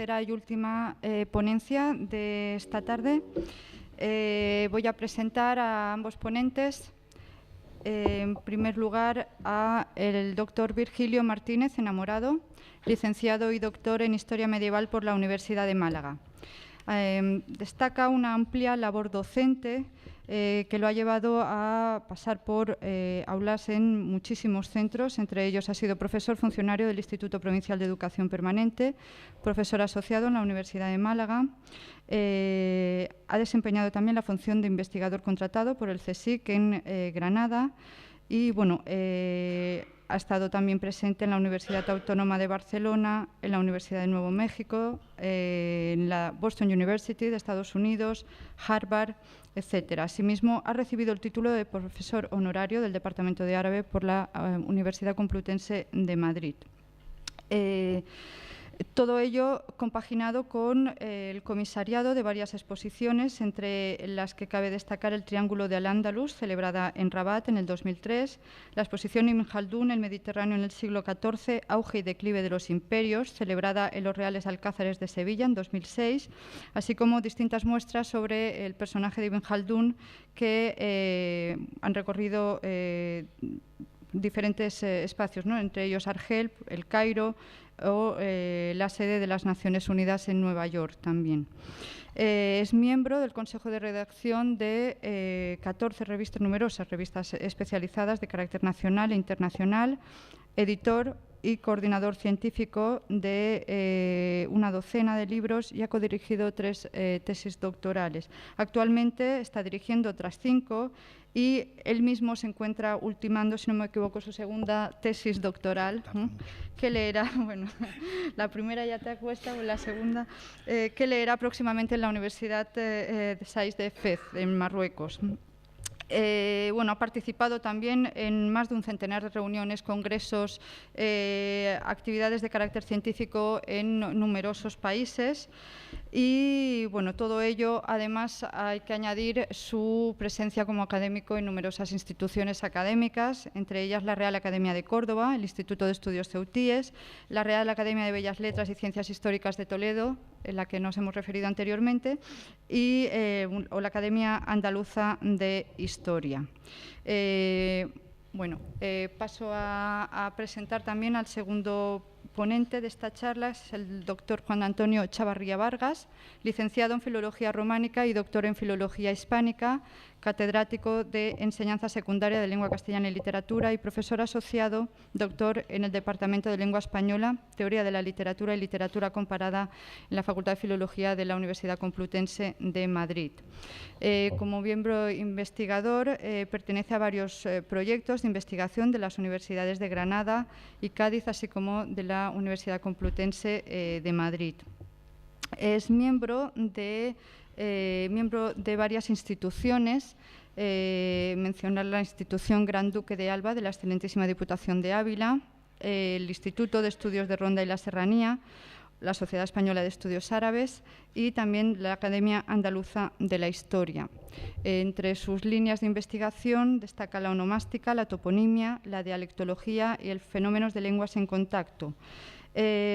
tercera y última ponencia de esta tarde. Voy a presentar a ambos ponentes. En primer lugar, a el doctor Virgilio Martínez Enamorado, licenciado y doctor en Historia Medieval por la Universidad de Málaga. Destaca una amplia labor docente que lo ha llevado a pasar por aulas en muchísimos centros. Entre ellos ha sido profesor funcionario del Instituto Provincial de Educación Permanente, profesor asociado en la Universidad de Málaga. Ha desempeñado también la función de investigador contratado por el CSIC en Granada y, bueno, ha estado también presente en la Universidad Autónoma de Barcelona, en la Universidad de Nuevo México, en la Boston University de Estados Unidos, Harvard, etcétera. Asimismo, ha recibido el título de profesor honorario del Departamento de Árabe por la Universidad Complutense de Madrid. Todo ello compaginado con el comisariado de varias exposiciones, entre las que cabe destacar el Triángulo de Al-Ándalus, celebrada en Rabat en el 2003, la exposición Ibn Jaldún, el Mediterráneo en el siglo XIV, auge y declive de los imperios, celebrada en los Reales Alcázares de Sevilla en 2006, así como distintas muestras sobre el personaje de Ibn Jaldún que han recorrido diferentes espacios, ¿no? Entre ellos Argel, el Cairo o la sede de las Naciones Unidas en Nueva York también. Es miembro del Consejo de Redacción de 14 revistas, numerosas revistas especializadas de carácter nacional e internacional, editor y coordinador científico de una docena de libros y ha codirigido 3 tesis doctorales. Actualmente está dirigiendo otras 5 y él mismo se encuentra ultimando, si no me equivoco, su segunda tesis doctoral, que leerá, bueno, la primera ya te acuesta, o la segunda, que leerá próximamente en la Universidad de Sais de Fez, en Marruecos. Bueno, ha participado también en más de un centenar de reuniones, congresos, actividades de carácter científico en numerosos países y, bueno, todo ello, además, hay que añadir su presencia como académico en numerosas instituciones académicas, entre ellas la Real Academia de Córdoba, el Instituto de Estudios Ceutíes, la Real Academia de Bellas Letras y Ciencias Históricas de Toledo, en la que nos hemos referido anteriormente, y o la Academia Andaluza de Historia. Bueno, paso a presentar también al segundo ponente de esta charla, es el doctor Juan Antonio Chavarría Vargas, licenciado en Filología Románica y doctor en Filología Hispánica, catedrático de Enseñanza Secundaria de Lengua Castellana y Literatura y profesor asociado, doctor en el Departamento de Lengua Española, Teoría de la Literatura y Literatura Comparada en la Facultad de Filología de la Universidad Complutense de Madrid. Como miembro investigador, pertenece a varios proyectos de investigación de las universidades de Granada y Cádiz, así como de la Universidad Complutense de Madrid. Es miembro de varias instituciones, mencionar la institución Gran Duque de Alba de la Excelentísima Diputación de Ávila, el Instituto de Estudios de Ronda y la Serranía, la Sociedad Española de Estudios Árabes y también la Academia Andaluza de la Historia. Entre sus líneas de investigación destaca la onomástica, la toponimia, la dialectología y el fenómenos de lenguas en contacto.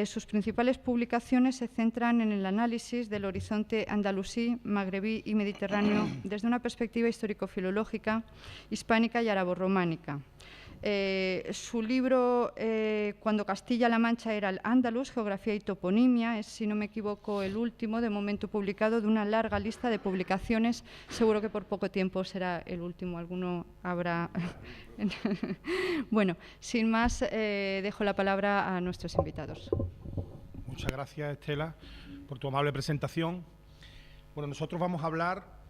Sus principales publicaciones se centran en el análisis del horizonte andalusí, magrebí y mediterráneo desde una perspectiva histórico-filológica, hispánica y arabo-románica. Su libro Cuando Castilla-La Mancha era el Andalus, Geografía y Toponimia, es, si no me equivoco, el último de momento publicado de una larga lista de publicaciones. Seguro que por poco tiempo será el último, alguno habrá. Bueno, sin más, dejo la palabra a nuestros invitados. Muchas gracias, Estela, por tu amable presentación. Bueno, nosotros vamos a hablar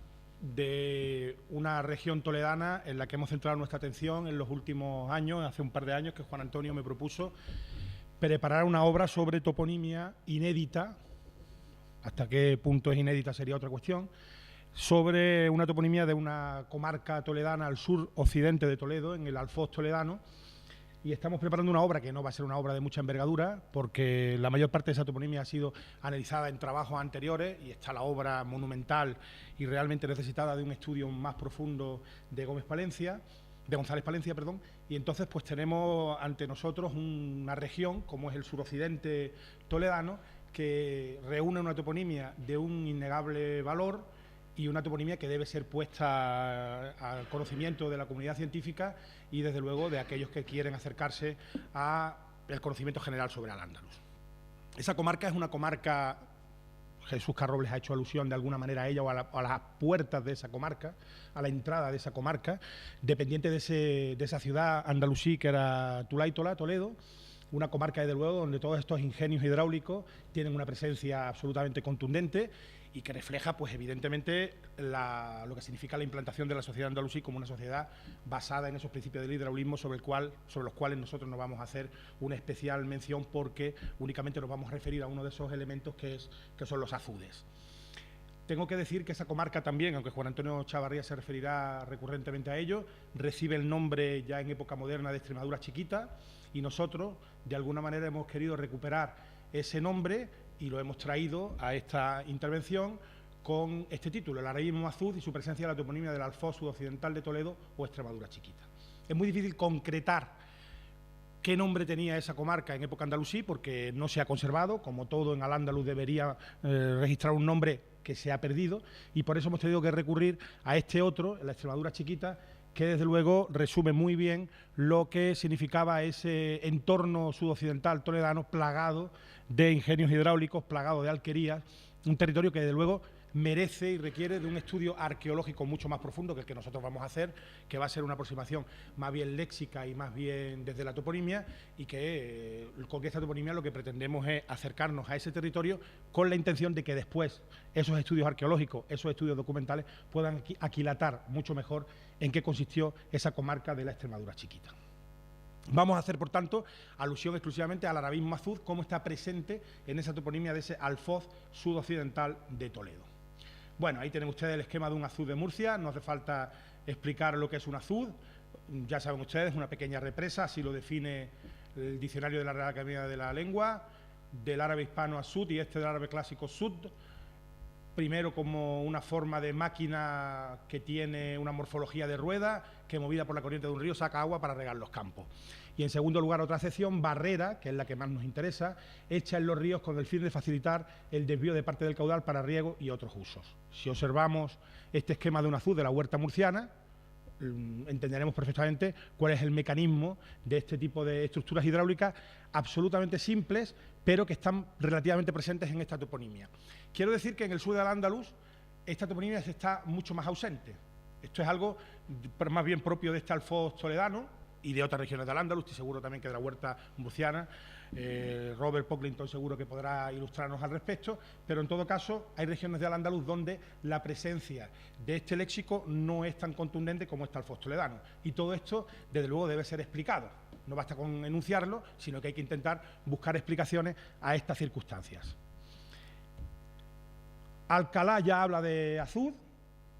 de una región toledana en la que hemos centrado nuestra atención en los últimos años, hace un par de años que Juan Antonio me propuso preparar una obra sobre toponimia inédita, hasta qué punto es inédita sería otra cuestión, sobre una toponimia de una comarca toledana al sur occidente de Toledo, en el Alfoz toledano, y estamos preparando una obra que no va a ser una obra de mucha envergadura, porque la mayor parte de esa toponimia ha sido analizada en trabajos anteriores y está la obra monumental y realmente necesitada de un estudio más profundo de González Palencia, perdón, y entonces pues tenemos ante nosotros una región como es el suroccidente toledano, que reúne una toponimia de un innegable valor y una toponimia que debe ser puesta al conocimiento de la comunidad científica y, desde luego, de aquellos que quieren acercarse al conocimiento general sobre Al-Ándalus. Esa comarca es una comarca, Jesús Carrobles ha hecho alusión de alguna manera a ella o a las puertas de esa comarca, a la entrada de esa comarca, dependiente de esa ciudad andalusí que era Tuláitola, Toledo, una comarca, desde luego, donde todos estos ingenios hidráulicos tienen una presencia absolutamente contundente y que refleja, pues evidentemente, lo que significa la implantación de la sociedad andalusí como una sociedad basada en esos principios del hidraulismo sobre los cuales nosotros nos vamos a hacer una especial mención, porque únicamente nos vamos a referir a uno de esos elementos que son los azudes. Tengo que decir que esa comarca también, aunque Juan Antonio Chavarría se referirá recurrentemente a ello, recibe el nombre ya en época moderna de Extremadura Chiquita, y nosotros, de alguna manera, hemos querido recuperar ese nombre y lo hemos traído a esta intervención con este título, el araísmo azud y su presencia en la toponimia del Alfoz sudoccidental de Toledo o Extremadura Chiquita. Es muy difícil concretar qué nombre tenía esa comarca en época andalusí, porque no se ha conservado, como todo en Al-Ándalus debería registrar un nombre que se ha perdido, y por eso hemos tenido que recurrir a este otro, la Extremadura Chiquita, que desde luego resume muy bien lo que significaba ese entorno sudoccidental toledano plagado de ingenios hidráulicos, plagado de alquerías, un territorio que desde luego merece y requiere de un estudio arqueológico mucho más profundo que el que nosotros vamos a hacer, que va a ser una aproximación más bien léxica y más bien desde la toponimia, y que con esta toponimia lo que pretendemos es acercarnos a ese territorio con la intención de que después esos estudios arqueológicos, esos estudios documentales puedan aquilatar mucho mejor en qué consistió esa comarca de la Extremadura Chiquita. Vamos a hacer, por tanto, alusión exclusivamente al arabismo azud, como está presente en esa toponimia de ese Alfoz sudoccidental de Toledo. Bueno, ahí tienen ustedes el esquema de un azud de Murcia, no hace falta explicar lo que es un azud, ya saben ustedes, una pequeña represa, así lo define el diccionario de la Real Academia de la Lengua, del árabe hispano azud y del árabe clásico sud, primero como una forma de máquina que tiene una morfología de rueda, que movida por la corriente de un río saca agua para regar los campos. Y en segundo lugar, otra acepción, barrera, que es la que más nos interesa, hecha en los ríos con el fin de facilitar el desvío de parte del caudal para riego y otros usos. Si observamos este esquema de un azud de la huerta murciana, entenderemos perfectamente cuál es el mecanismo de este tipo de estructuras hidráulicas absolutamente simples, pero que están relativamente presentes en esta toponimia. Quiero decir que en el sur de Al-Ándalus esta toponimia está mucho más ausente. Esto es algo más bien propio de este Alfoz toledano y de otras regiones de Al-Ándalus, estoy seguro también que de la huerta murciana. Robert Pocklington seguro que podrá ilustrarnos al respecto, pero en todo caso hay regiones de Al-Ándalus donde la presencia de este léxico no es tan contundente como este Alfoz toledano, y todo esto desde luego debe ser explicado. No basta con enunciarlo, sino que hay que intentar buscar explicaciones a estas circunstancias. Alcalá ya habla de azud,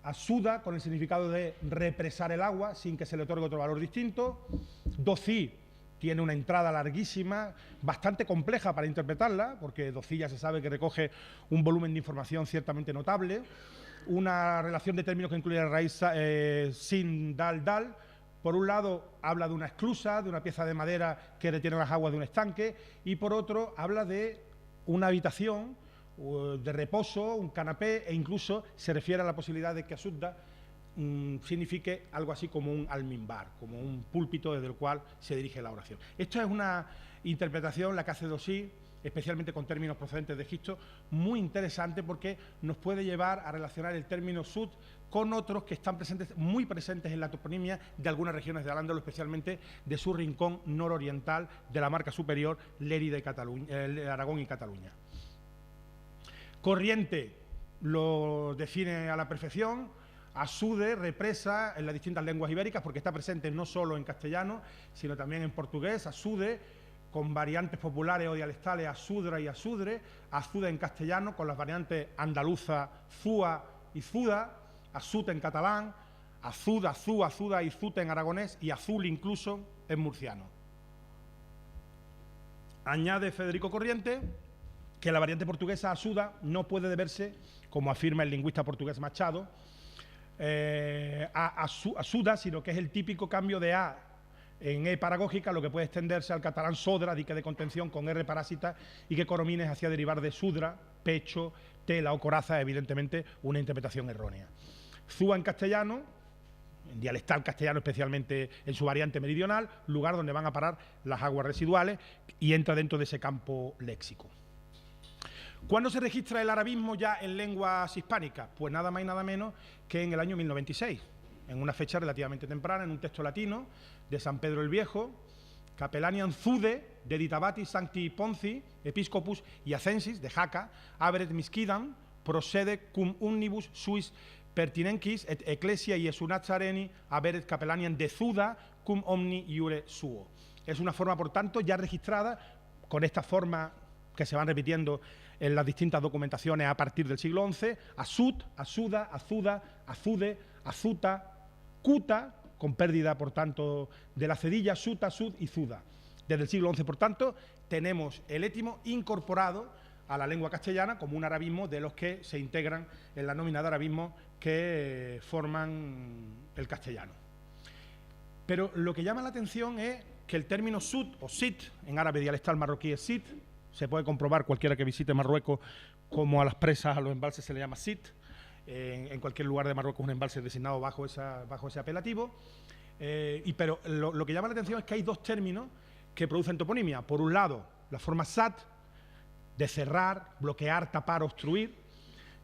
asuda con el significado de represar el agua sin que se le otorgue otro valor distinto. Docí tiene una entrada larguísima, bastante compleja para interpretarla, porque docí ya se sabe que recoge un volumen de información ciertamente notable, una relación de términos que incluye la raíz sin, dal, dal. Por un lado habla de una esclusa, de una pieza de madera que retiene las aguas de un estanque, y por otro habla de una habitación de reposo, un canapé, e incluso se refiere a la posibilidad de que asudda signifique algo así como un almimbar, como un púlpito desde el cual se dirige la oración. Esto es una interpretación, la que hace Docí, especialmente con términos procedentes de Egipto, muy interesante, porque nos puede llevar a relacionar el término sud con otros que están presentes, muy presentes en la toponimia de algunas regiones de Al-Ándalus, especialmente de su rincón nororiental de la marca superior, Lérida y Cataluña, Aragón y Cataluña. Corriente lo define a la perfección, asude, represa en las distintas lenguas ibéricas, porque está presente no solo en castellano, sino también en portugués, asude, con variantes populares o dialectales, asudra y asudre, azude en castellano, con las variantes andaluza, zúa y zuda, asute en catalán, azud, azú, azuda y zute en aragonés, y azul incluso en murciano. Añade Federico Corriente que la variante portuguesa asuda no puede deberse, como afirma el lingüista portugués Machado, a asuda, sino que es el típico cambio de A en E paragógica, lo que puede extenderse al catalán sodra, dique de contención, con R parásita, y que coromines hacía derivar de sudra, pecho, tela o coraza, evidentemente una interpretación errónea. Zúa en castellano, en dialectal castellano, especialmente en su variante meridional, lugar donde van a parar las aguas residuales, y entra dentro de ese campo léxico. ¿Cuándo se registra el arabismo ya en lenguas hispánicas? Pues nada más y nada menos que en el año 1096, en una fecha relativamente temprana, en un texto latino de San Pedro el Viejo, Capellaniam Zude, deditabati Sancti Ponci, Episcopus Iacensis, de Jaca, aberet misquidam, procede cum omnibus suis pertinenquis et ecclesia Iesu-Nazareni aberet Capellaniam de Zuda cum omni iure suo. Es una forma, por tanto, ya registrada, con esta forma que se van repitiendo en las distintas documentaciones a partir del siglo XI, Asud, Asuda, Azuda, Azude, Azuta, Cuta, con pérdida, por tanto, de la cedilla, Suta, Sud y Zuda. Desde el siglo XI, por tanto, tenemos el étimo incorporado a la lengua castellana como un arabismo de los que se integran en la nómina de arabismos que forman el castellano. Pero lo que llama la atención es que el término sud o sit, en árabe dialectal marroquí es sit, se puede comprobar cualquiera que visite Marruecos, como a las presas, a los embalses se le llama sit. En cualquier lugar de Marruecos un embalse designado bajo ese apelativo. Pero lo que llama la atención es que hay dos términos que producen toponimia. Por un lado, la forma sat, de cerrar, bloquear, tapar, obstruir,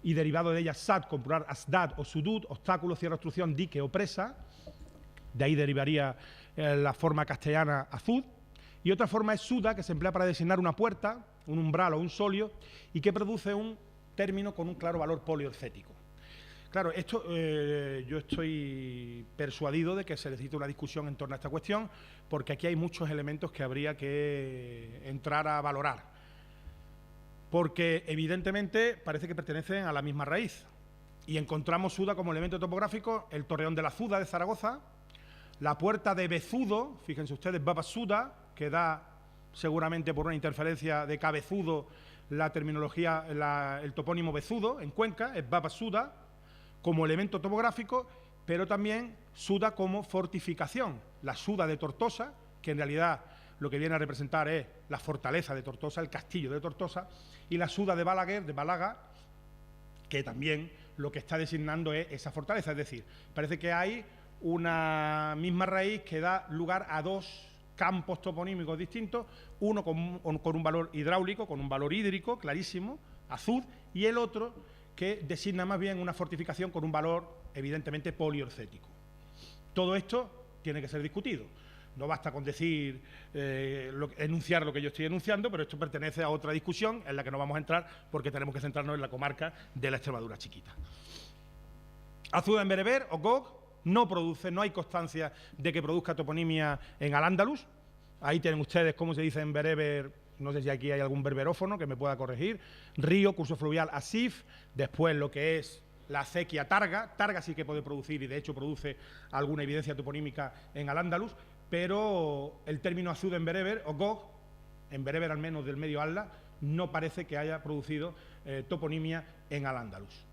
y derivado de ella sat, con plural asdad o sudud, obstáculo, cierre, obstrucción, dique o presa. De ahí derivaría la forma castellana azud. Y otra forma es suda, que se emplea para designar una puerta, un umbral o un solio, y que produce un término con un claro valor poliorcético. Claro, esto yo estoy persuadido de que se necesita una discusión en torno a esta cuestión, porque aquí hay muchos elementos que habría que entrar a valorar. Porque evidentemente parece que pertenecen a la misma raíz. Y encontramos Suda como elemento topográfico, el torreón de la Zuda de Zaragoza, la puerta de Bezudo, fíjense ustedes, Baba Suda, que da seguramente por una interferencia de cabezudo la terminología, el topónimo Bezudo en Cuenca, es Baba Suda, como elemento topográfico, pero también Suda como fortificación. La Suda de Tortosa, que en realidad lo que viene a representar es la fortaleza de Tortosa, el castillo de Tortosa, y la Suda de Balaguer, de Balaga, que también lo que está designando es esa fortaleza. Es decir, parece que hay una misma raíz que da lugar a dos campos toponímicos distintos, uno con un valor hidráulico, con un valor hídrico clarísimo, azud, y el otro que designa más bien una fortificación con un valor evidentemente poliorcético. Todo esto tiene que ser discutido. No basta con decir, enunciar lo que yo estoy enunciando, pero esto pertenece a otra discusión en la que no vamos a entrar porque tenemos que centrarnos en la comarca de la Extremadura chiquita. Azuda en bereber o gog no produce, no hay constancia de que produzca toponimia en Al-Ándalus. Ahí tienen ustedes cómo se dice en bereber. No sé si aquí hay algún berberófono que me pueda corregir. Río, curso fluvial, Asif. Después lo que es la acequia Targa. Targa sí que puede producir y de hecho produce alguna evidencia toponímica en Al-Ándalus, pero el término azud en bereber o gog, en bereber al menos del medio Atlas, no parece que haya producido toponimia en Al-Ándalus.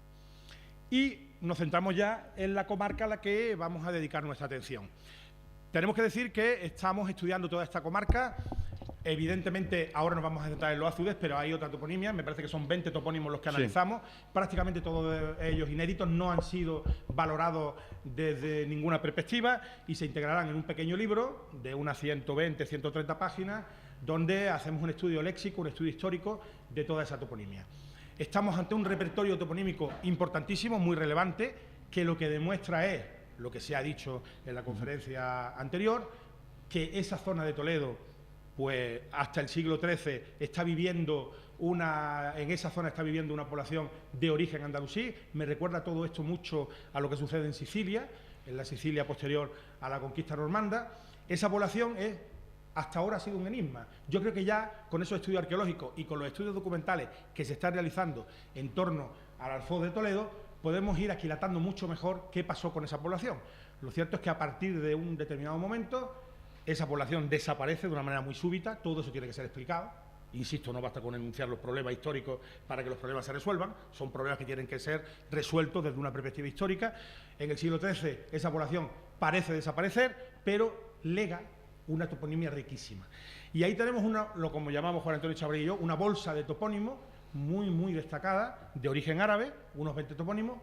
Y nos centramos ya en la comarca a la que vamos a dedicar nuestra atención. Tenemos que decir que estamos estudiando toda esta comarca. Evidentemente, ahora nos vamos a centrar en los azudes, pero hay otra toponimia. Me parece que son 20 topónimos los que analizamos. Prácticamente todos ellos inéditos, no han sido valorados desde ninguna perspectiva y se integrarán en un pequeño libro de unas 120, 130 páginas, donde hacemos un estudio léxico, un estudio histórico de toda esa toponimia. Estamos ante un repertorio toponímico importantísimo, muy relevante, que lo que demuestra es lo que se ha dicho en la conferencia anterior, que esa zona de Toledo, pues hasta el siglo XIII está viviendo en esa zona está viviendo una población de origen andalusí. Me recuerda todo esto mucho a lo que sucede en Sicilia, en la Sicilia posterior a la conquista normanda. Esa población hasta ahora ha sido un enigma. Yo creo que ya con esos estudios arqueológicos y con los estudios documentales que se están realizando en torno al Alfoz de Toledo, podemos ir aquilatando mucho mejor qué pasó con esa población. Lo cierto es que a partir de un determinado momento esa población desaparece de una manera muy súbita. Todo eso tiene que ser explicado. Insisto, no basta con enunciar los problemas históricos para que los problemas se resuelvan. Son problemas que tienen que ser resueltos desde una perspectiva histórica. En el siglo XIII esa población parece desaparecer, pero lega una toponimia riquísima. Y ahí tenemos lo como llamamos Juan Antonio Chavarría y yo, una bolsa de topónimos muy destacada, de origen árabe, unos 20 topónimos,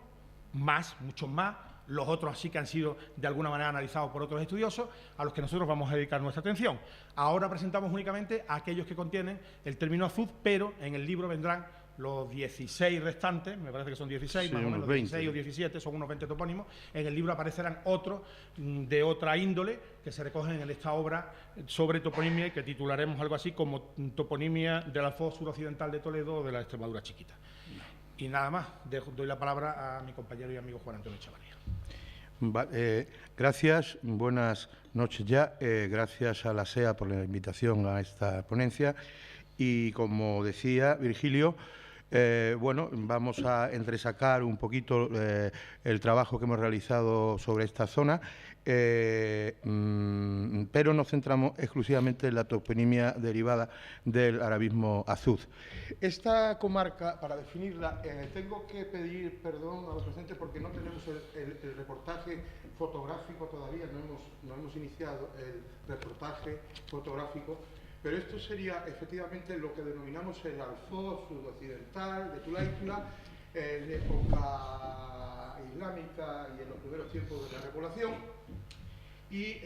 muchos más, los otros así que han sido de alguna manera analizados por otros estudiosos, a los que nosotros vamos a dedicar nuestra atención. Ahora presentamos únicamente a aquellos que contienen el término azud, pero en el libro vendrán los 16 restantes, me parece que son 16, sí, más o menos 16 o 17, son unos 20 topónimos. En el libro aparecerán otros de otra índole que se recogen en esta obra sobre toponimia y que titularemos algo así como Toponimia del Alfoz suroccidental de Toledo o de la Extremadura chiquita. Y nada más, doy la palabra a mi compañero y amigo Juan Antonio Chavarría. Gracias, buenas noches ya. Gracias a la SEA por la invitación a esta ponencia. Y como decía Virgilio, bueno, vamos a entresacar un poquito el trabajo que hemos realizado sobre esta zona, pero nos centramos exclusivamente en la toponimia derivada del arabismo azud. Esta comarca, para definirla, tengo que pedir perdón a los presentes porque no tenemos el reportaje fotográfico todavía, no hemos iniciado el reportaje fotográfico. Pero esto sería efectivamente lo que denominamos el Alfoz sudoccidental de Tulaítula, en época islámica y en los primeros tiempos de la repoblación. Y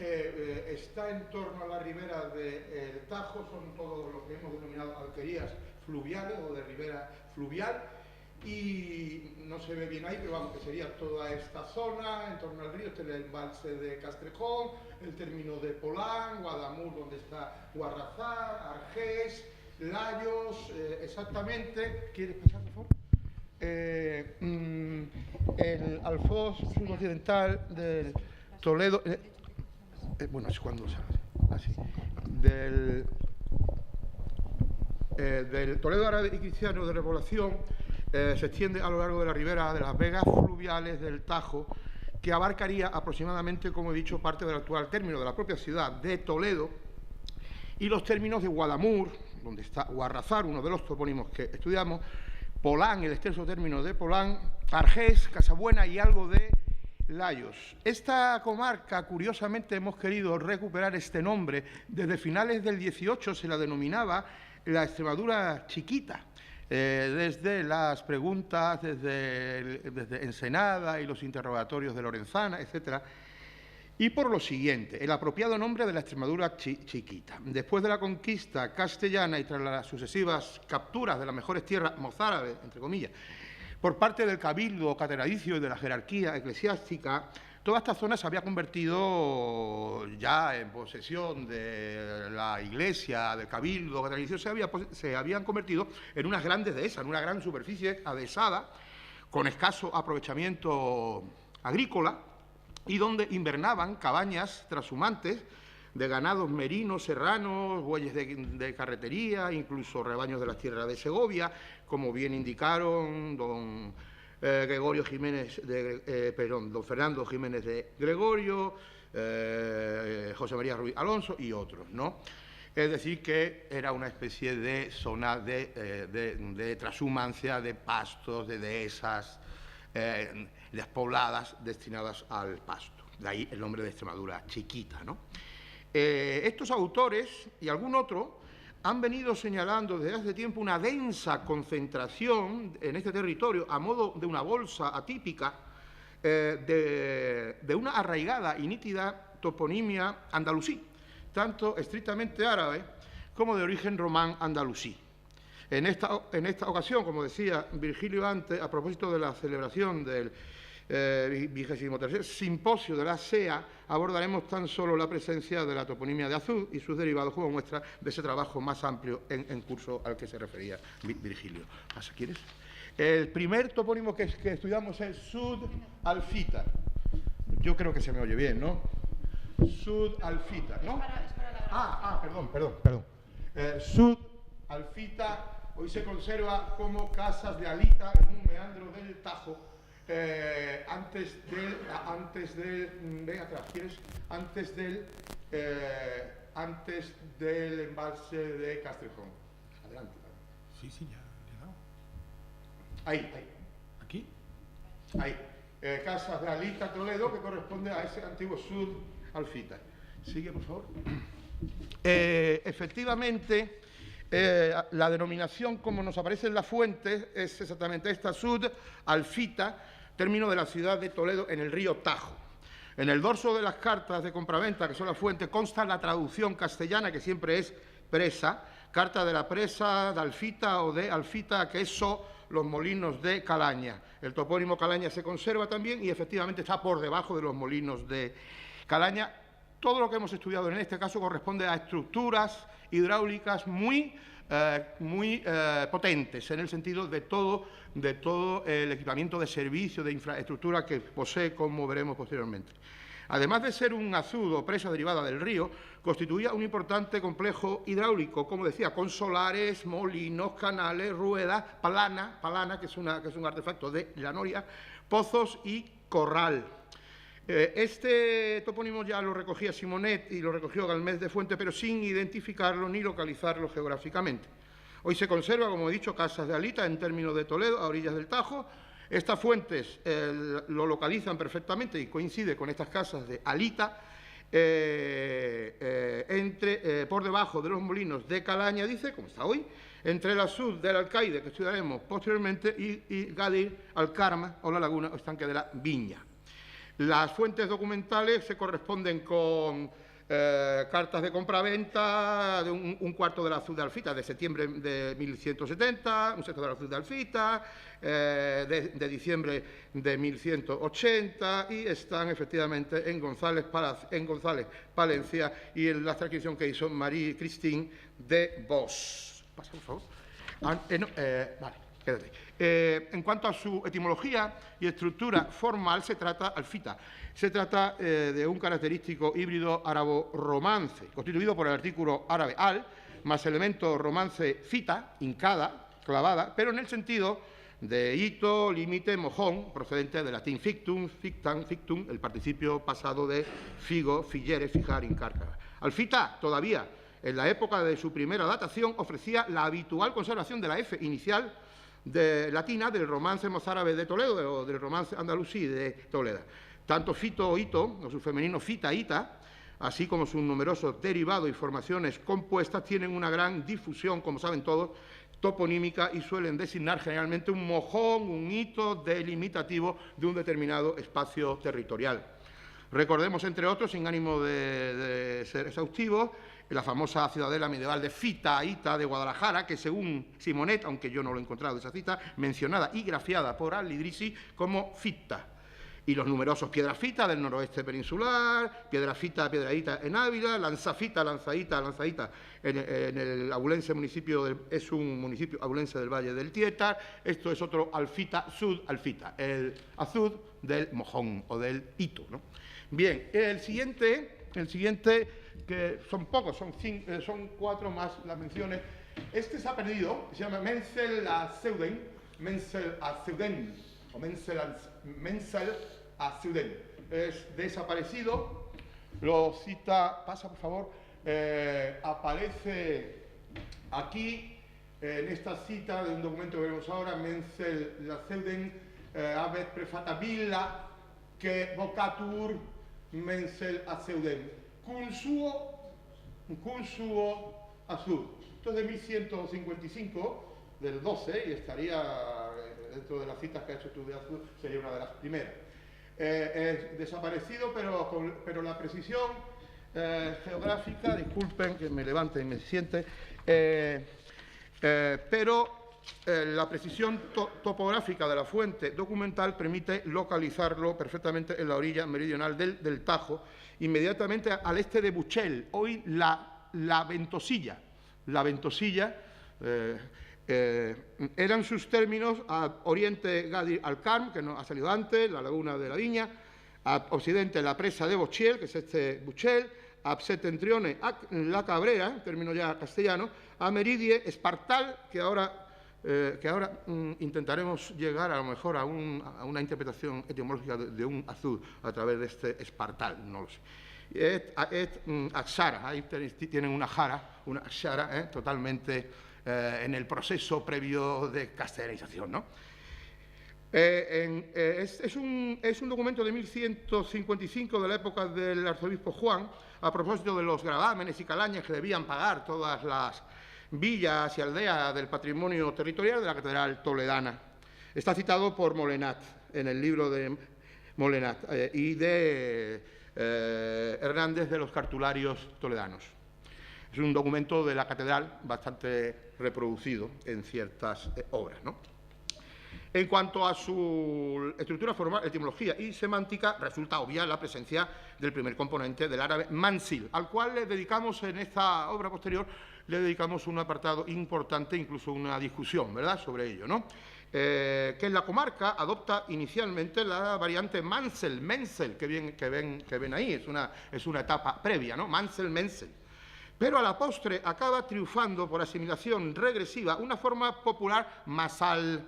está en torno a la ribera del Tajo, son todo lo que hemos denominado alquerías fluviales o de ribera fluvial. Y no se ve bien ahí, pero vamos, que sería toda esta zona, en torno al río, el embalse de Castrejón, el término de Polán, Guadamur, donde está Guarrazá, Argés, Layos, exactamente. ¿Quieres pasar, por favor? El Alfoz suroccidental del Toledo, bueno, es cuando se así, del Toledo árabe y cristiano de repoblación. Se extiende a lo largo de la ribera de las vegas fluviales del Tajo, que abarcaría aproximadamente, como he dicho, parte del actual término de la propia ciudad de Toledo y los términos de Guadamur, donde está Guarrazar, uno de los topónimos que estudiamos, Polán, el extenso término de Polán, Argés, Casabuena y algo de Layos. Esta comarca, curiosamente, hemos querido recuperar este nombre. Desde finales del 18 se la denominaba la Extremadura chiquita. Desde las preguntas, desde Ensenada y los interrogatorios de Lorenzana, etc. Y por lo siguiente, el apropiado nombre de la Extremadura chiquita. Después de la conquista castellana y tras las sucesivas capturas de las mejores tierras mozárabes, entre comillas, por parte del cabildo catedralicio y de la jerarquía eclesiástica, toda esta zona se había convertido ya en posesión de la iglesia, del cabildo catedralicio, se habían convertido en unas grandes dehesas, en una gran superficie adhesada, con escaso aprovechamiento agrícola, y donde invernaban cabañas trashumantes de ganados merinos, serranos, bueyes de carretería, incluso rebaños de las tierras de Segovia, como bien indicaron don Fernando Jiménez de Gregorio, José María Ruiz Alonso y otros, ¿no? Es decir, que era una especie de zona de trashumancia, de pastos, de dehesas despobladas destinadas al pasto. De ahí el nombre de Extremadura chiquita, ¿no? Estos autores y algún otro han venido señalando desde hace tiempo una densa concentración en este territorio a modo de una bolsa atípica de una arraigada y nítida toponimia andalusí, tanto estrictamente árabe como de origen román andalusí. En esta ocasión, como decía Virgilio antes, a propósito de la celebración del 23º simposio de la SEA, abordaremos tan solo la presencia de la toponimia de azud y sus derivados como muestra de ese trabajo más amplio en curso al que se refería Virgilio. ¿Quieres? El primer topónimo que estudiamos es Sud-Alfita. Yo creo que se me oye bien, ¿no? Sud-Alfita, ¿no? Perdón. Sud-Alfita hoy se conserva como casas de alita en un meandro del Tajo, antes del embalse de Castrejón. Adelante. Sí, ya he dado. Ahí. ¿Aquí? Ahí. Casas de Alita, Toledo, que corresponde a ese antiguo Sud-Alfita. Sigue, por favor. Efectivamente, la denominación, como nos aparece en la fuente, es exactamente esta: Sud Alfita, término de la ciudad de Toledo en el río Tajo. En el dorso de las cartas de compraventa, que son la fuente, consta la traducción castellana, que siempre es presa, carta de la presa de Alfita o de Alfita, que son los molinos de Calaña. El topónimo Calaña se conserva también y efectivamente está por debajo de los molinos de Calaña. Todo lo que hemos estudiado en este caso corresponde a estructuras hidráulicas muy potentes, en el sentido de todo el equipamiento de servicio, de infraestructura que posee, como veremos posteriormente. Además de ser un azud o presa derivada del río, constituía un importante complejo hidráulico, como decía, con solares, molinos, canales, ruedas, palana, que es un artefacto de la noria, pozos y corral. Este topónimo ya lo recogía Simonet y lo recogió Galmés de Fuente, pero sin identificarlo ni localizarlo geográficamente. Hoy se conserva, como he dicho, Casas de Alita, en términos de Toledo, a orillas del Tajo. Estas fuentes lo localizan perfectamente y coincide con estas casas de Alita, por debajo de los molinos de Calaña, dice, como está hoy, entre el azud del Alcaide, que estudiaremos posteriormente, y Gadir, Alcarma, o la laguna o estanque de la Viña. Las fuentes documentales se corresponden con cartas de compraventa de un cuarto de la azud de Alfita, de septiembre de 1170, un sexto de la azud de Alfita, de diciembre de 1180, y están efectivamente en González Palencia y en la transcripción que hizo Marie Christine de Vos. Pasa, por favor. Vale. En cuanto a su etimología y estructura formal, se trata de un característico híbrido árabo-romance, constituido por el artículo árabe al, más elemento romance fita, hincada, clavada, pero en el sentido de hito, límite, mojón, procedente del latín fictum, fictam, fictum, el participio pasado de figo, fillere, fijar, hincar. Alfita, todavía en la época de su primera datación, ofrecía la habitual conservación de la F inicial latina del romance mozárabe de Toledo o del romance andalusí de Toledo. Tanto fito o hito, o su femenino fita, ita, así como sus numerosos derivados y formaciones compuestas, tienen una gran difusión, como saben todos, toponímica, y suelen designar generalmente un mojón, un hito delimitativo de un determinado espacio territorial. Recordemos, entre otros, sin ánimo de ser exhaustivo, la famosa ciudadela medieval de Fita de Guadalajara, que según Simonet, aunque yo no lo he encontrado esa cita, mencionada y grafiada por Al-Idrisi como Fita, y los numerosos Piedrafita del noroeste peninsular, Piedrafita en Ávila, Lanzafita en el abulense municipio, es un municipio abulense del Valle del Tietar. Esto es otro Alfita, Sud Alfita, el azud del mojón o del hito, ¿no? Bien, el siguiente, que son pocos, son 4 más las menciones. Este se ha perdido, se llama Menzel Azeuden, o Menzel Azeuden. Es desaparecido, lo cita, pasa por favor, aparece aquí en esta cita de un documento que veremos ahora, Menzel Azeuden, Abet Prefatabilla, que vocatur Menzel Azeuden, cum suo azud. Esto es de 1155, del 12, y estaría dentro de las citas que ha hecho tú de azud, sería una de las primeras. Es desaparecido, pero la precisión geográfica, disculpen que me levante y me siente, pero la precisión topográfica de la fuente documental permite localizarlo perfectamente en la orilla meridional del Tajo, inmediatamente al este de Buchel, hoy la Ventosilla. La Ventosilla eran sus términos: a oriente Gadir Alcarm, que no ha salido antes, la laguna de la Viña; a occidente la presa de Bochiel, que es este Buchel; a septentrione la Cabrera, término ya castellano; a meridie Espartal, que ahora intentaremos llegar a lo mejor a una interpretación etimológica de un azud a través de este Espartal, no lo sé. Axara, ahí tienen una jara, una axara, totalmente en el proceso previo de castellanización, ¿no? Es un documento de 1155 de la época del arzobispo Juan, a propósito de los gravámenes y calañas que debían pagar todas las villas y aldeas del patrimonio territorial de la Catedral Toledana. Está citado por Molenat, en el libro de Molenat, y de Hernández de los Cartularios Toledanos. Es un documento de la Catedral bastante reproducido en ciertas obras, ¿no? En cuanto a su estructura formal, etimología y semántica, resulta obvia la presencia del primer componente del árabe mansil, al cual le dedicamos en esta obra posterior, le dedicamos un apartado importante, incluso una discusión, ¿verdad?, sobre ello, ¿no? Que en la comarca adopta inicialmente la variante Mansel, Mensel, que ven ahí, es una etapa previa, ¿no? Mansel, Mensel. Pero a la postre acaba triunfando por asimilación regresiva una forma popular masal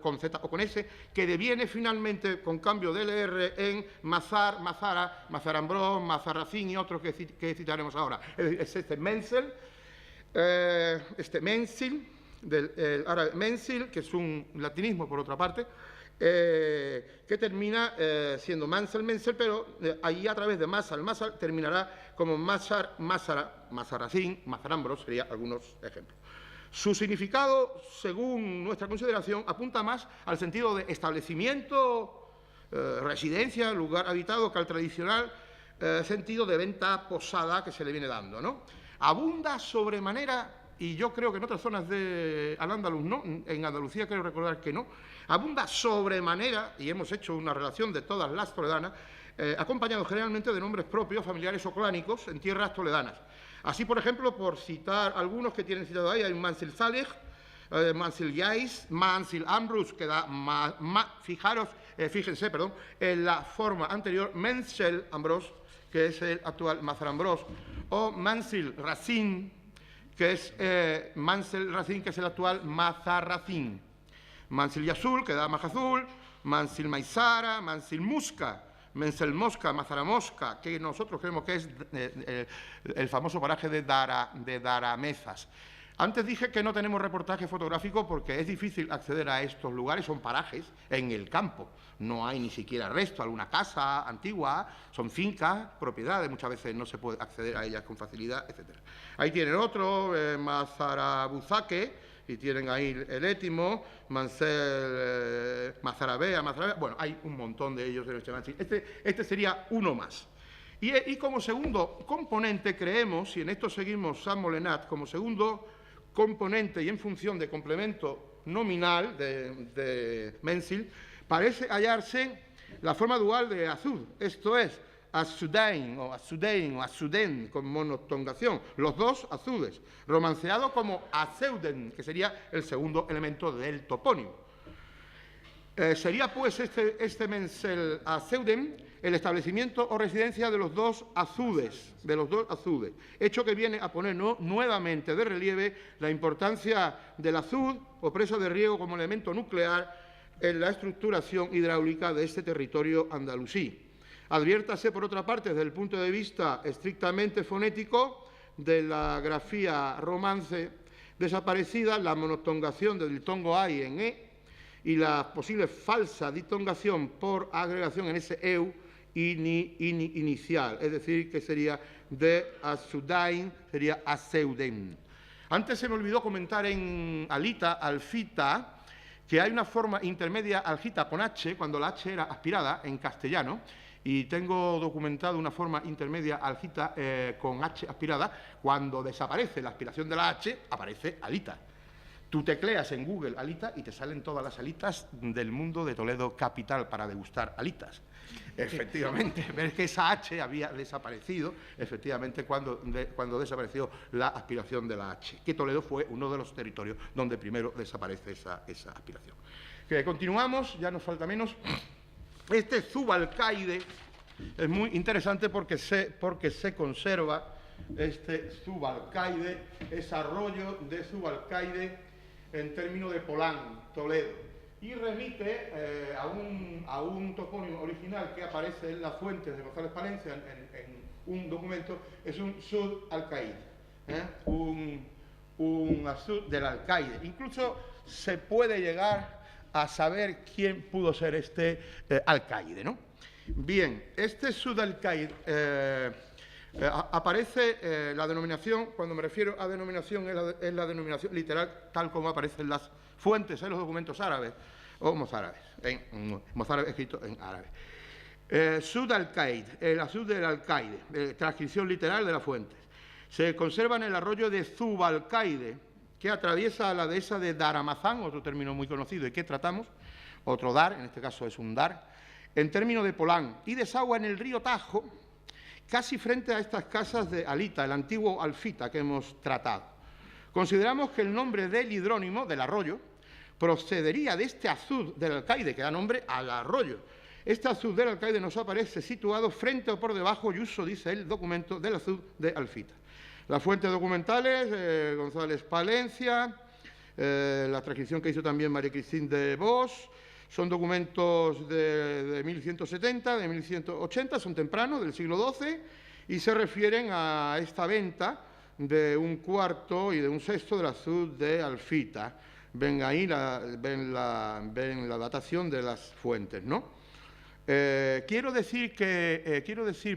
con Z o con S, que deviene finalmente, con cambio del R, en Mazar, Mazara, Mazarambrós, Mazarracín y otros que citaremos ahora. Es este Menzel, Mensil, del árabe Mensil, que es un latinismo por otra parte, que termina siendo Mansel, Mensel, pero ahí a través de Masal, Masal, terminará como Mazar, Mazara, Mazarracín, Mazarambros, serían algunos ejemplos. Su significado, según nuestra consideración, apunta más al sentido de establecimiento, residencia, lugar habitado, que al tradicional sentido de venta posada que se le viene dando, ¿no? Abunda sobremanera, y yo creo que en otras zonas de Al-Ándalus no, en Andalucía creo recordar que no, abunda sobremanera, y hemos hecho una relación de todas las toledanas, acompañado generalmente de nombres propios, familiares o clánicos en tierras toledanas. Así, por ejemplo, por citar algunos que tienen citado ahí, hay Mansil Saleh, Mansil Yais, Mansil Ambrus, que da fíjense, en la forma anterior, Menzel Ambros, que es el actual Mazarambros, o Mansil Racine, que es Mansel Racine, que es el actual Mazarracín. Mansil Yasul, que da Majazul, Mansil Maizara, Mansil Musca, Mensel Mosca, Mazaramosca, que nosotros creemos que es el famoso paraje de Daramezas. Antes dije que no tenemos reportaje fotográfico porque es difícil acceder a estos lugares, son parajes en el campo. No hay ni siquiera resto, alguna casa antigua, son fincas, propiedades, muchas veces no se puede acceder a ellas con facilidad, etc. Ahí tienen otro, Mazarabuzaque, y tienen ahí el étimo, Mansel, Mazarabea, bueno, hay un montón de ellos en este Mansil. Este sería uno más. Y como segundo componente, creemos, y en esto seguimos San Molenat, como segundo componente y en función de complemento nominal de Mensil, parece hallarse la forma dual de azud, esto es, Azudain o Azudein o Azuden con monotongación, los dos azudes, romanceado como Azeuden, que sería el segundo elemento del topónimo. Sería pues este Mensel Azeuden el establecimiento o residencia de los dos azudes, hecho que viene a poner nuevamente de relieve la importancia del azud o presa de riego como elemento nuclear en la estructuración hidráulica de este territorio andalusí. Adviértase, por otra parte, desde el punto de vista estrictamente fonético de la grafía romance desaparecida, la monotongación del ditongo ai en e y la posible falsa ditongación por agregación en ese eu inicial, es decir, que sería de Azudain, sería Azeuden. Antes se me olvidó comentar en alita, alfita, que hay una forma intermedia algita con H, cuando la H era aspirada en castellano, y tengo documentado una forma intermedia algita con H aspirada. Cuando desaparece la aspiración de la H, aparece alita. Tú tecleas en Google alita y te salen todas las alitas del mundo de Toledo capital para degustar alitas. Efectivamente, ves que esa H había desaparecido, efectivamente, cuando desapareció la aspiración de la H, que Toledo fue uno de los territorios donde primero desaparece esa aspiración. Continuamos, ya nos falta menos. Este Zubalcaide es muy interesante porque se conserva este Zubalcaide, ese arroyo de Zubalcaide en términos de Polán, Toledo, y remite a un topónimo original que aparece en las fuentes de González Palencia en un documento, es un Sud-Alcaide, un azul del Alcaide. Incluso se puede llegar a saber quién pudo ser este alcaide, ¿no? Bien, este Sud al-Qaid aparece la denominación, cuando me refiero a denominación, es la denominación literal tal como aparece en las fuentes, en los documentos árabes o mozárabes, mozárabe escrito en árabe. Sud al-Qaid, el Asud del alcaide, transcripción literal de las fuentes. Se conserva en el arroyo de Zubalcaide, que atraviesa la dehesa de Daramazán, otro término muy conocido y que tratamos, otro dar, en este caso es un dar, en término de Polán, y desagua en el río Tajo, casi frente a estas casas de Alita, el antiguo Alfita que hemos tratado. Consideramos que el nombre del hidrónimo, del arroyo, procedería de este Azud del alcaide, que da nombre al arroyo. Este Azud del alcaide nos aparece situado frente o por debajo, y uso, dice el documento, del Azud de Alfita. Las fuentes documentales, González Palencia, la transcripción que hizo también María Cristín de Vos, son documentos de 1170, de 1180, son tempranos, del siglo XII, y se refieren a esta venta de un cuarto y de un sexto del Azud de Alfita. Ven ahí, ven la datación de las fuentes, ¿no? Quiero decir,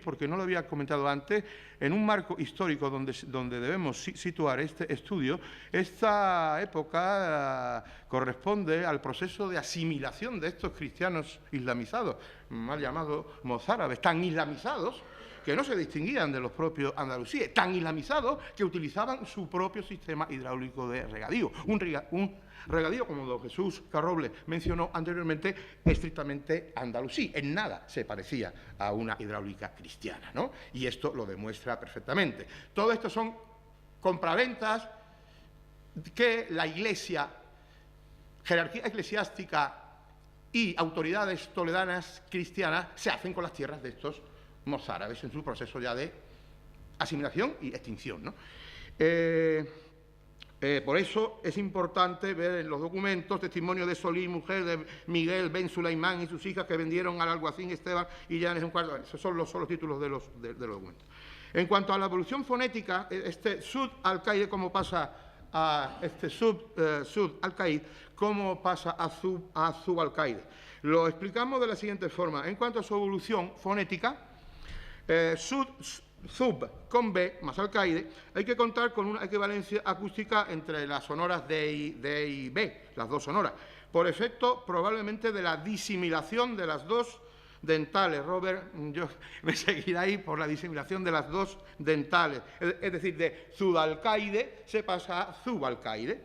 porque no lo había comentado antes, en un marco histórico donde debemos situar este estudio, esta época corresponde al proceso de asimilación de estos cristianos islamizados, mal llamados mozárabes, tan islamizados que no se distinguían de los propios andalusíes, tan islamizados que utilizaban su propio sistema hidráulico de regadío, un regadío, como don Jesús Carroble mencionó anteriormente, estrictamente andalusí. En nada se parecía a una hidráulica cristiana, ¿no? Y esto lo demuestra perfectamente. Todo esto son compraventas que la Iglesia, jerarquía eclesiástica y autoridades toledanas cristianas se hacen con las tierras de estos mozárabes en su proceso ya de asimilación y extinción, ¿no? Por eso es importante ver en los documentos testimonio de Solí, mujer de Miguel Ben Sulaimán y sus hijas que vendieron al alguacil Esteban y ya en un cuarto. Esos son los títulos de los documentos. En cuanto a la evolución fonética, este Sud al-Qaid, cómo pasa a este Sud al-Qaid, cómo pasa a Zub al-Qaid. Lo explicamos de la siguiente forma. En cuanto a su evolución fonética, Zub con B más alcaide, hay que contar con una equivalencia acústica entre las sonoras D y B, las dos sonoras, por efecto probablemente de la disimilación de las dos dentales. Robert, yo me seguiré ahí por la disimilación de las dos dentales, es decir, de Zudalcaide se pasa a Zubalcaide.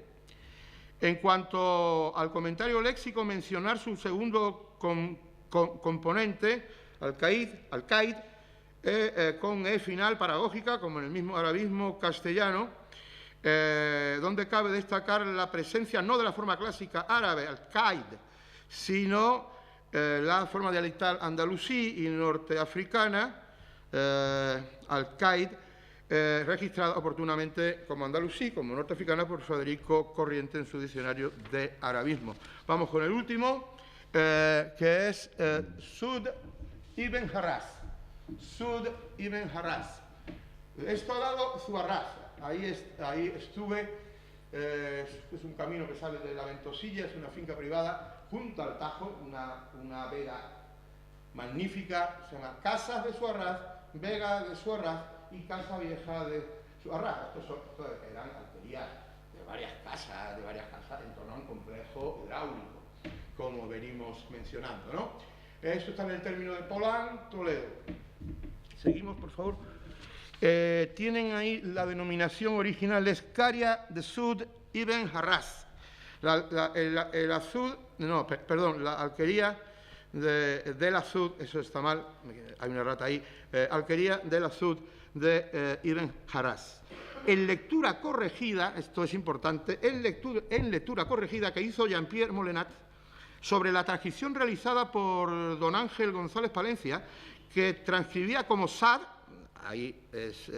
En cuanto al comentario léxico, mencionar su segundo componente, alcaid, con E final paradójica, como en el mismo arabismo castellano, donde cabe destacar la presencia no de la forma clásica árabe, al-Qaid, sino la forma dialectal andalusí y norteafricana, al-Qaid, registrada oportunamente como andalusí, como norteafricana, por Federico Corriente en su diccionario de arabismo. Vamos con el último, que es Sud ibn Harras. Sud ibn Harras. Esto ha dado Zuarraz. Ahí estuve. Es un camino que sale de la Ventosilla, es una finca privada junto al Tajo, una vega magnífica, se llama Casas de Zuarraz, Vega de Zuarraz y Casa Vieja de Zuarraz. Estos eran alquerías de varias casas en torno a un complejo hidráulico, como venimos mencionando, ¿no? Esto está en el término de Polán, Toledo. Seguimos, por favor. Tienen ahí la denominación original de Escaria de Sud ibn Harras. La alquería de la Sud, eso está mal, hay una rata ahí, alquería de la Sud de Ibn Harras. En lectura corregida, esto es importante, en lectura corregida que hizo Jean-Pierre Molenat sobre la transcripción realizada por don Ángel González Palencia, que transcribía como Sad, ahí es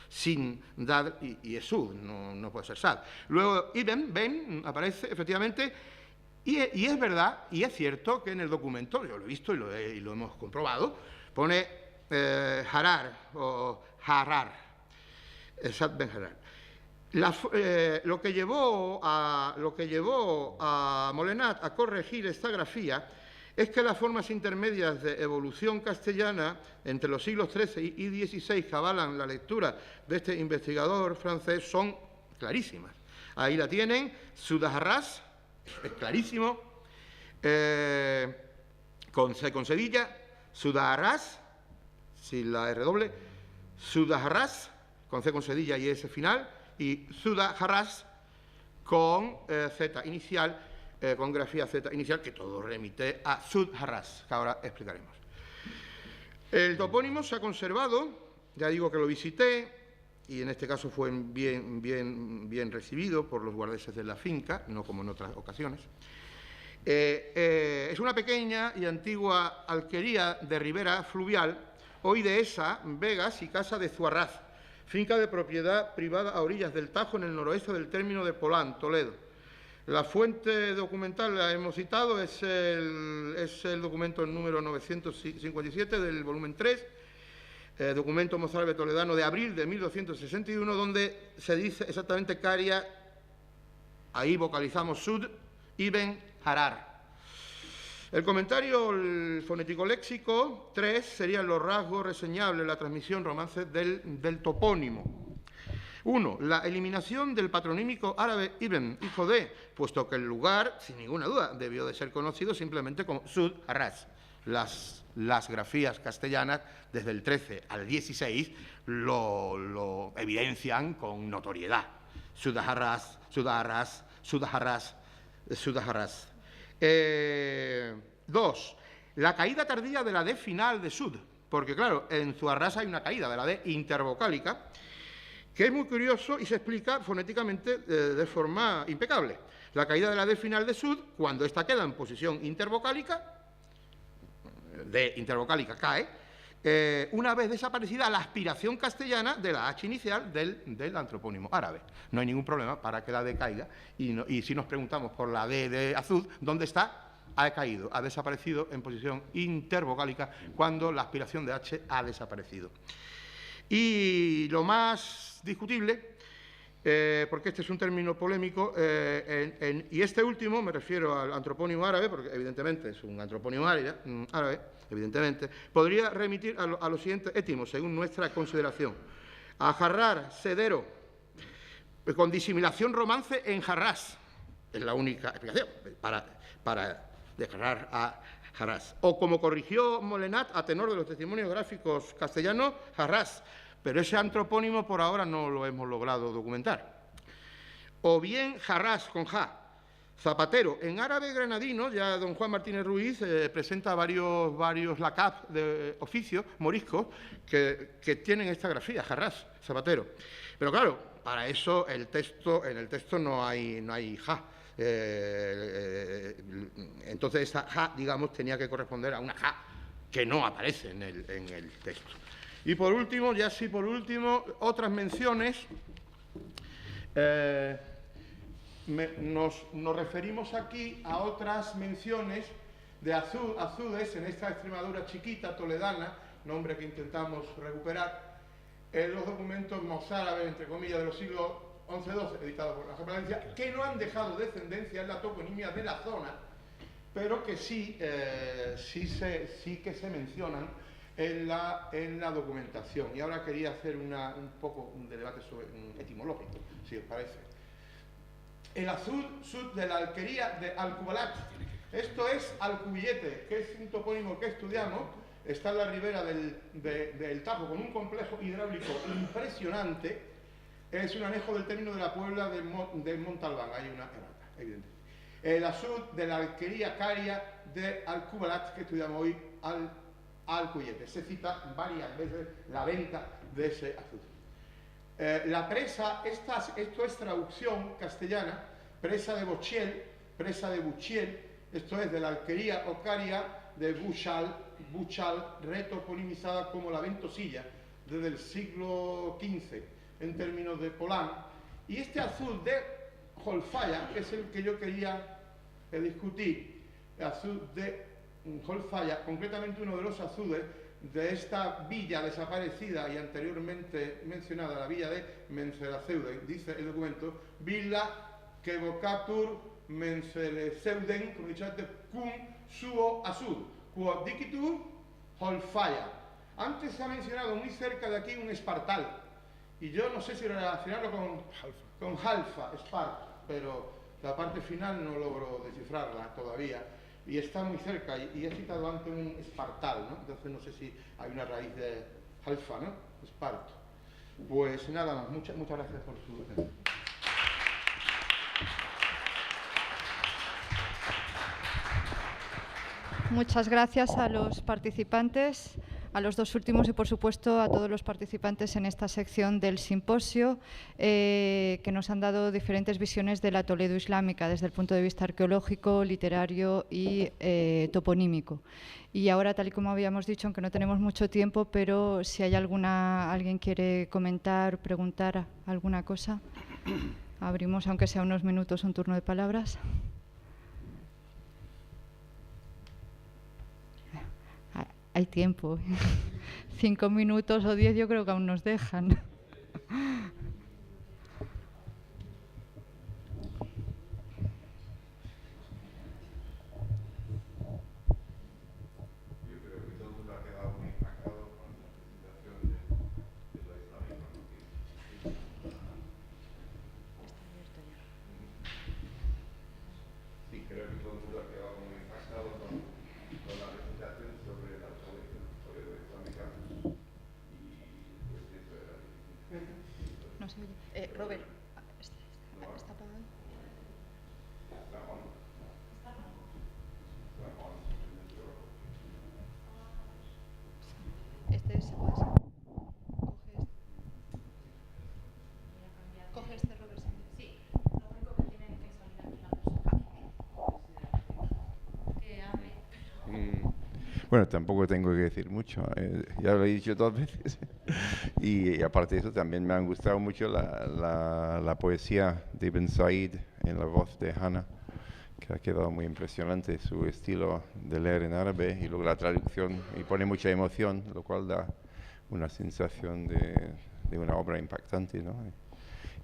sin Dad y es Sud, no puede ser Sad. Luego Ibn, Ben, aparece efectivamente, y es verdad, y es cierto que en el documento, yo lo he visto y lo hemos comprobado, pone Harar o Harar, Sad Ben Harar. Lo que llevó a Molenat a corregir esta grafía es que las formas intermedias de evolución castellana entre los siglos XIII y XVI que avalan la lectura de este investigador francés son clarísimas. Ahí la tienen, Sudaharras, es clarísimo, con C con sedilla, Sudaharras, sin la R doble, Sudaharras, con C con sedilla y S final, y Sudaharras con Z inicial, con grafía Z inicial, que todo remite a Sudharras, que ahora explicaremos. El topónimo se ha conservado, ya digo que lo visité, y en este caso fue bien recibido por los guardeses de la finca, no como en otras ocasiones. Es una pequeña y antigua alquería de ribera fluvial, hoy dehesa, Vegas y casa de Zuarraz, finca de propiedad privada a orillas del Tajo en el noroeste del término de Polán, Toledo. La fuente documental, la hemos citado, es el documento número 957 del volumen 3, documento mozárabe toledano de abril de 1261, donde se dice exactamente Caria, ahí vocalizamos Sud, Ibn Harar. El comentario, el fonético léxico 3, serían los rasgos reseñables, la transmisión romance del topónimo. 1. La eliminación del patronímico árabe Ibn, hijo de, puesto que el lugar, sin ninguna duda, debió de ser conocido simplemente como Sud-Harras. Las grafías castellanas, desde el 13 al 16, lo evidencian con notoriedad. Sud-Harras, Sud-Harras, Sud-Harras, Sud-Harras. 2. La caída tardía de la D final de Sud, porque claro, en Zuarras hay una caída de la D intervocálica, que es muy curioso y se explica fonéticamente de forma impecable. La caída de la D final de Sud, cuando ésta queda en posición intervocálica, D intervocálica cae, una vez desaparecida la aspiración castellana de la H inicial del antropónimo árabe. No hay ningún problema para que la D caiga, y si nos preguntamos por la D de Azud, ¿dónde está? Ha caído, ha desaparecido en posición intervocálica cuando la aspiración de H ha desaparecido. Y lo más discutible, porque este es un término polémico, y este último, me refiero al antropónimo árabe, porque evidentemente es un antropónimo árabe, evidentemente, podría remitir a los siguientes étimos, según nuestra consideración. A Harrar, sedero, con disimulación romance en Harrás, es la única explicación para declarar a Harrás. O como corrigió Molenat a tenor de los testimonios gráficos castellanos, Harrás, pero ese antropónimo por ahora no lo hemos logrado documentar. O bien Harrás con Ja. Zapatero, en árabe granadino, ya don Juan Martínez Ruiz presenta varios lacab de oficio moriscos que tienen esta grafía, Harrás, Zapatero. Pero claro, para eso en el texto no hay Ja. Entonces esta ja, digamos, tenía que corresponder a una ja que no aparece en el texto. Y por último, otras menciones. Nos referimos aquí a otras menciones de azudes en esta Extremadura chiquita, toledana, nombre que intentamos recuperar, en los documentos mozárabes, entre comillas, de los siglos 11-12, editados por la Valencia, que no han dejado descendencia en la toponimia de la zona, pero que sí que se mencionan en la documentación. Y ahora quería hacer un poco de debate etimológico, si os parece. El azul sud de la alquería de Alcubalat, esto es Alcubillete, que es un topónimo que estudiamos, está en la ribera del Tajo, con un complejo hidráulico impresionante. Es un anejo del término de la Puebla de Montalbán, hay una errata, evidente. El azul de la alquería Caria de Alcubalat, que estudiamos hoy, al Alcuyete. Se cita varias veces la venta de ese azul. La presa, esto es traducción castellana, presa de Bochiel, presa de Buchiel, esto es de la alquería o Caria de Buchal, retoponimizada como la Ventosilla, desde el siglo XV, en términos de Polán. Y este azul de Jolfaya, que es el que yo quería discutir, el azul de Jolfaya, concretamente uno de los azules de esta villa desaparecida y anteriormente mencionada, la villa de Menzelaceude, dice el documento, Villa que vocatur Menzeleceuden, como he dicho antes, cum suo asud, quod dicitur Holfaya. Antes se ha mencionado muy cerca de aquí un espartal, y yo no sé si relacionarlo con Halfa, Esparta, pero la parte final no logro descifrarla todavía. Y está muy cerca, y he citado antes un espartal, ¿no? Entonces no sé si hay una raíz de Halfa, ¿no? Esparto. Pues nada más, muchas gracias por su atención. Muchas gracias a los participantes, a los dos últimos y, por supuesto, a todos los participantes en esta sección del simposio, que nos han dado diferentes visiones de la Toledo islámica desde el punto de vista arqueológico, literario y toponímico. Y ahora, tal y como habíamos dicho, aunque no tenemos mucho tiempo, pero si hay alguien quiere comentar, preguntar alguna cosa, abrimos, aunque sea unos minutos, un turno de palabras. Hay tiempo. 5 minutos o 10 yo creo que aún nos dejan. Robert, ¿está apagado? Este se puede ser. Coge este, Robert. Sí, lo único que tiene que salir aquí la persona. Bueno, tampoco tengo que decir mucho, ya lo he dicho 2 veces. Y aparte de eso, también me han gustado mucho la poesía de Ibn Said en la voz de Hannah, que ha quedado muy impresionante, su estilo de leer en árabe y luego la traducción, y pone mucha emoción, lo cual da una sensación de una obra impactante, ¿no?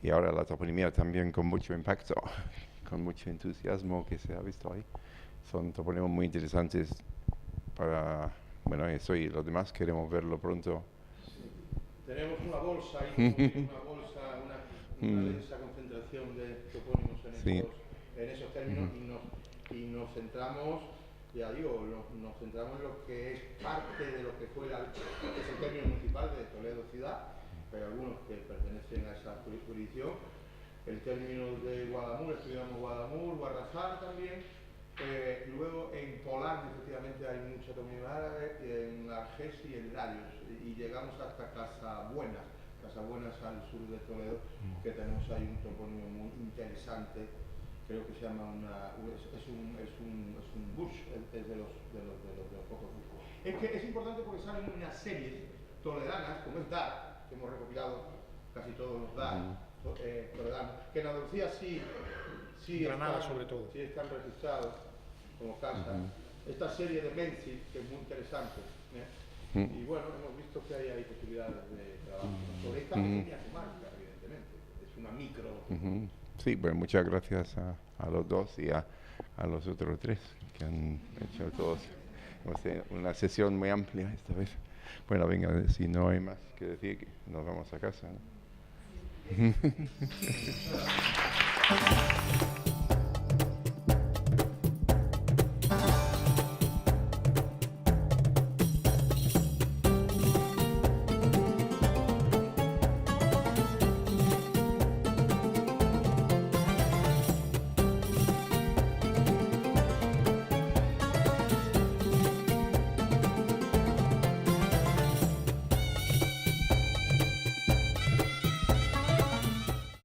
Y ahora la toponimia también con mucho impacto, con mucho entusiasmo que se ha visto ahí. Son toponimias muy interesantes para, bueno, eso y los demás queremos verlo pronto. Tenemos una bolsa ahí, una densa concentración de topónimos en esos términos, y nos centramos, ya digo, nos centramos en lo que es parte de lo que fue ese término municipal de Toledo ciudad, pero algunos que pertenecen a esa jurisdicción. El término de Guadamur, estudiamos Guadamur, Guarrazar también. Luego en Polán, efectivamente, hay mucha toponimia árabe, en Argés y en Larios, y llegamos hasta Casabuenas al sur de Toledo, que tenemos ahí un topónimo muy interesante, creo que se llama es un bush, es de los pocos bush. Es que es importante porque salen unas series toledanas, como es Dar, que hemos recopilado casi todos los Dar toledanos, que en Andalucía sí Granada, están, sobre todo. sí están registrados como casas. Esta serie de Menzi, que es muy interesante, y bueno, hemos visto que hay posibilidades de trabajo sobre esta pequeña comarca, evidentemente, es una micro. Sí, pues muchas gracias a los dos y a los otros 3 que han hecho todos. Una sesión muy amplia esta vez. Bueno, venga, si no hay más que decir, nos vamos a casa, ¿no?